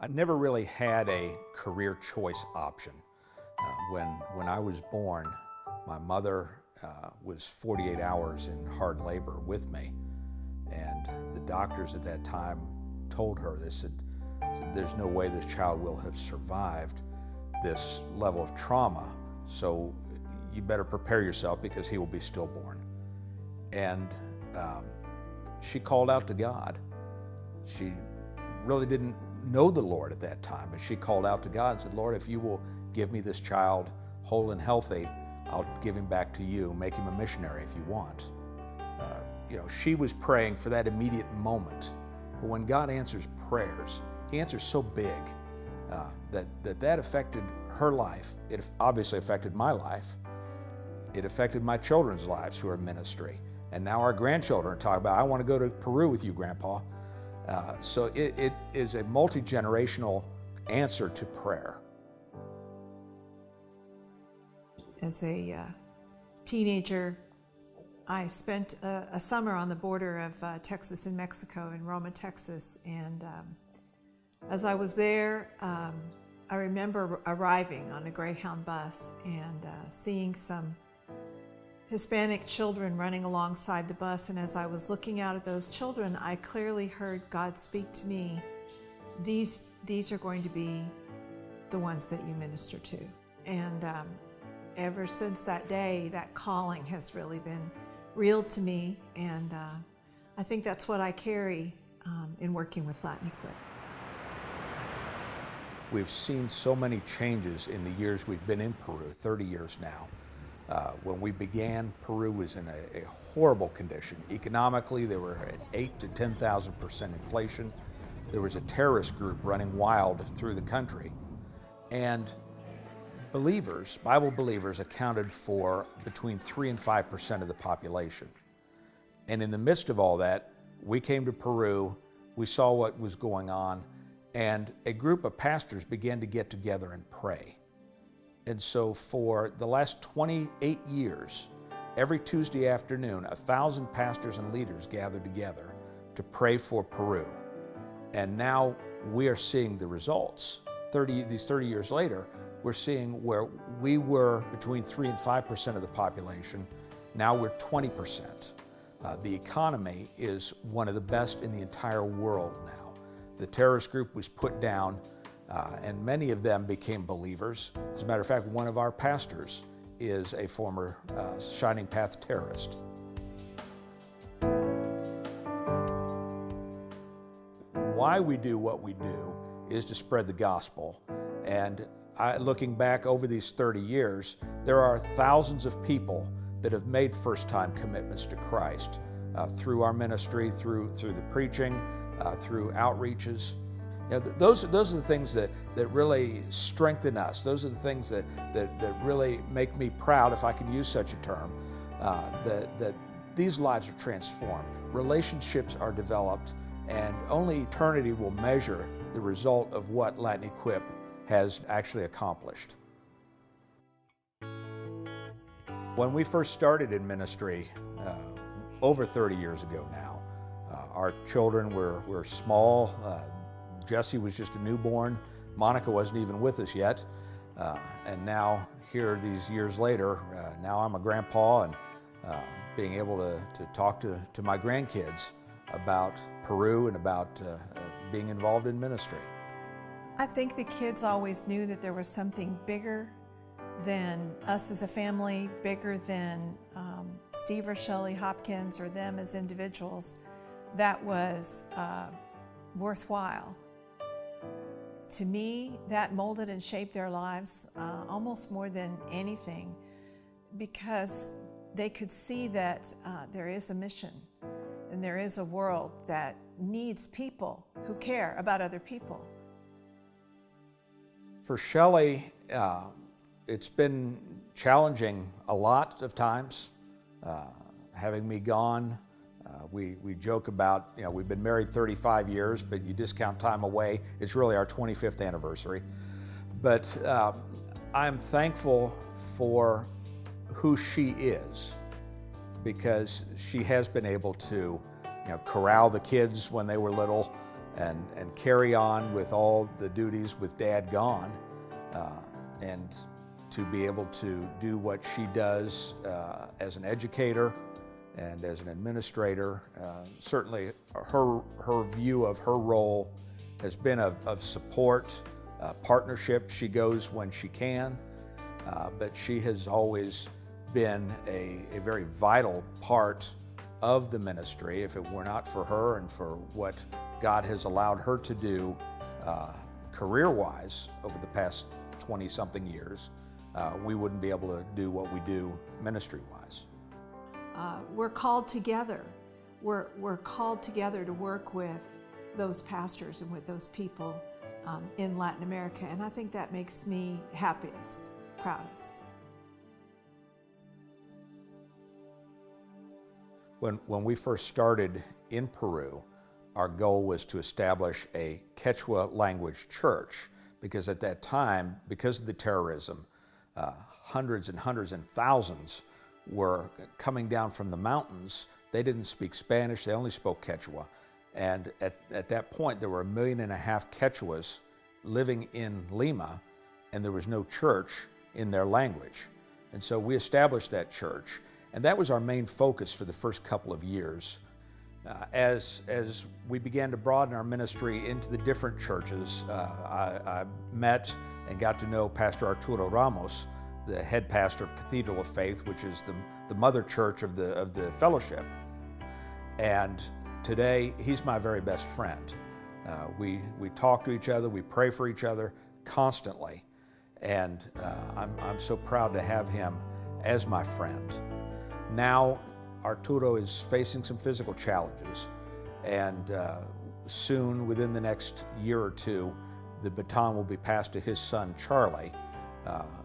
I never really had a career choice option. When I was born, my mother was 48 hours in hard labor with me, and the doctors at that time told her, they said there's no way this child will have survived this level of trauma, so you better prepare yourself because he will be stillborn. And she called out to God. She really didn't know the Lord at that time, but she called out to God and said, Lord, if you will give me this child whole and healthy, I'll give him back to you, make him a missionary if you want. She was praying for that immediate moment. But when God answers prayers, he answers so big that affected her life. It obviously affected my life. It affected my children's lives who are in ministry. And now our grandchildren are talking about, I want to go to Peru with you, Grandpa. So it is a multi-generational answer to prayer. As a teenager, I spent a summer on the border of Texas and Mexico in Roma, Texas. And as I was there, I remember arriving on a Greyhound bus and seeing some Hispanic children running alongside the bus. And as I was looking out at those children, I clearly heard God speak to me, these are going to be the ones that you minister to. And ever since that day, that calling has really been real to me. And I think that's what I carry in working with Latin Equip. We've seen so many changes in the years we've been in Peru, 30 years now. When we began, Peru was in a horrible condition. Economically, they were at 8,000 to 10,000% inflation. There was a terrorist group running wild through the country. And believers, Bible believers, accounted for between 3 and 5% of the population. And in the midst of all that, we came to Peru, we saw what was going on, and a group of pastors began to get together and pray. And so for the last 28 years, every Tuesday afternoon, 1,000 pastors and leaders gathered together to pray for Peru. And now we are seeing the results. These 30 years later, we're seeing where we were between 3 and 5% of the population, now we're 20%. The economy is one of the best in the entire world now. The terrorist group was put down, and many of them became believers. As a matter of fact, one of our pastors is a former Shining Path terrorist. Why we do what we do is to spread the gospel. And looking back over these 30 years, there are thousands of people that have made first-time commitments to Christ through our ministry, through the preaching, through outreaches. Those are the things that really strengthen us. Those are the things that really make me proud, if I can use such a term, that these lives are transformed. Relationships are developed, and only eternity will measure the result of what Latin Equip has actually accomplished. When we first started in ministry, over 30 years ago now, our children were small. Jesse was just a newborn. Monica wasn't even with us yet. And now, here these years later, now I'm a grandpa, and being able to talk to my grandkids about Peru and about being involved in ministry. I think the kids always knew that there was something bigger than us as a family, bigger than Steve or Shelley Hopkins or them as individuals, that was worthwhile. To me, that molded and shaped their lives almost more than anything, because they could see that there is a mission and there is a world that needs people who care about other people. For Shelley, it's been challenging a lot of times, having me gone. We joke about, we've been married 35 years, but you discount time away, it's really our 25th anniversary. But I'm thankful for who she is, because she has been able to corral the kids when they were little, and carry on with all the duties with Dad gone, and to be able to do what she does as an educator and as an administrator. Certainly her view of her role has been of support, partnership. She goes when she can, but she has always been a very vital part of the ministry. If it were not for her and for what God has allowed her to do career-wise over the past 20-something years, we wouldn't be able to do what we do ministry-wise. We're called together. We're called together to work with those pastors and with those people in Latin America, and I think that makes me happiest, proudest. When we first started in Peru, our goal was to establish a Quechua language church, because at that time, because of the terrorism, hundreds and hundreds and thousands were coming down from the mountains. They didn't speak Spanish, they only spoke Quechua. And at that point, there were 1.5 million Quechuas living in Lima, and there was no church in their language. And so we established that church, and that was our main focus for the first couple of years. As we began to broaden our ministry into the different churches, I met and got to know Pastor Arturo Ramos, the head pastor of Cathedral of Faith, which is the mother church of the fellowship. And today, he's my very best friend. We talk to each other, we pray for each other constantly, and I'm so proud to have him as my friend. Now, Arturo is facing some physical challenges, and soon, within the next year or two, the baton will be passed to his son, Charlie,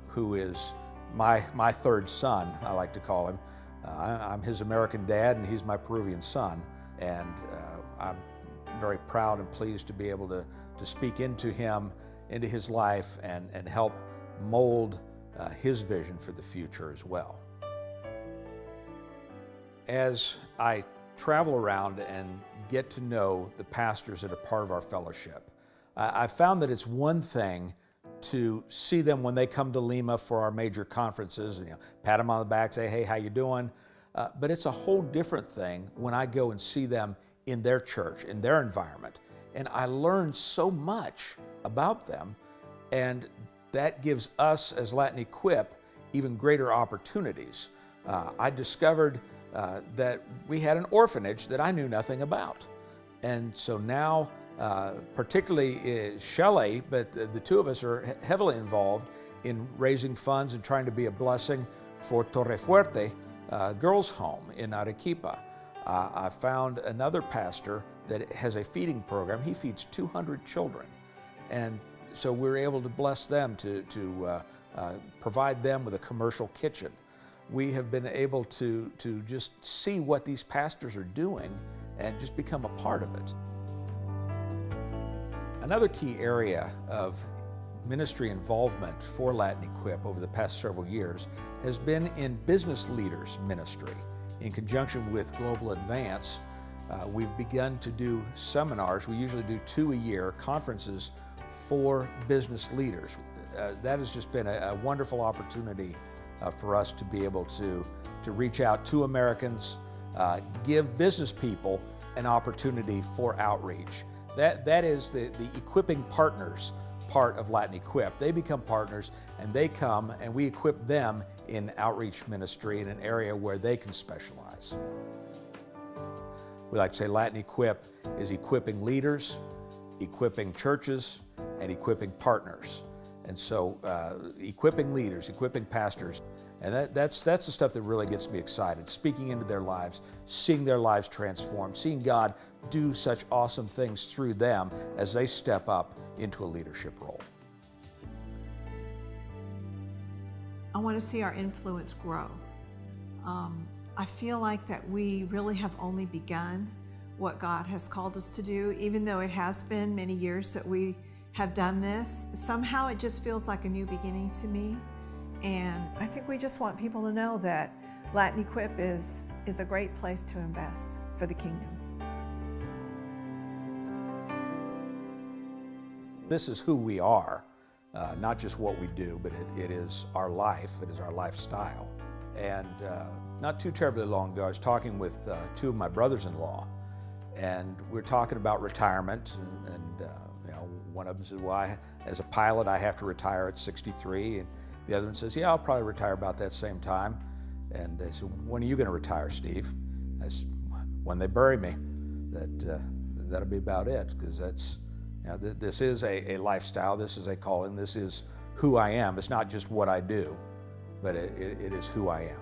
who is my third son, I like to call him. I'm his American dad, and he's my Peruvian son, and I'm very proud and pleased to be able to speak into him, into his life, and help mold his vision for the future as well. As I travel around and get to know the pastors that are part of our fellowship, I found that it's one thing to see them when they come to Lima for our major conferences, and, pat them on the back, say, hey, how you doing? But it's a whole different thing when I go and see them in their church, in their environment. And I learn so much about them, and that gives us as Latin Equip even greater opportunities. I discovered that we had an orphanage that I knew nothing about. And so now, particularly Shelley, but the two of us are heavily involved in raising funds and trying to be a blessing for Torrefuerte Girls' Home in Arequipa. I found another pastor that has a feeding program. He feeds 200 children. And so we're able to bless them, to provide them with a commercial kitchen. We have been able to just see what these pastors are doing and just become a part of it. Another key area of ministry involvement for Latin Equip over the past several years has been in business leaders ministry. In conjunction with Global Advance, we've begun to do seminars. We usually do 2 a year, conferences for business leaders. That has just been a wonderful opportunity for us to be able to reach out to Americans, give business people an opportunity for outreach. That is the equipping partners part of Latin Equip. They become partners, and they come and we equip them in outreach ministry in an area where they can specialize. We like to say Latin Equip is equipping leaders, equipping churches, and equipping partners. And so equipping leaders, equipping pastors, and that's the stuff that really gets me excited, speaking into their lives, seeing their lives transformed, seeing God do such awesome things through them as they step up into a leadership role. I want to see our influence grow. I feel like that we really have only begun what God has called us to do, even though it has been many years that we have done this. Somehow it just feels like a new beginning to me. And I think we just want people to know that Latin Equip is a great place to invest for the kingdom. This is who we are, not just what we do, but it is our life, it is our lifestyle. And not too terribly long ago, I was talking with two of my brothers-in-law, and we were talking about retirement, and you know, one of them said, well, as a pilot, I have to retire at 63, and the other one says, yeah, I'll probably retire about that same time. And they said, when are you going to retire, Steve? I said, when they bury me. That'll be about it, because that's, you know, this is a lifestyle, this is a calling, this is who I am. It's not just what I do, but it is who I am.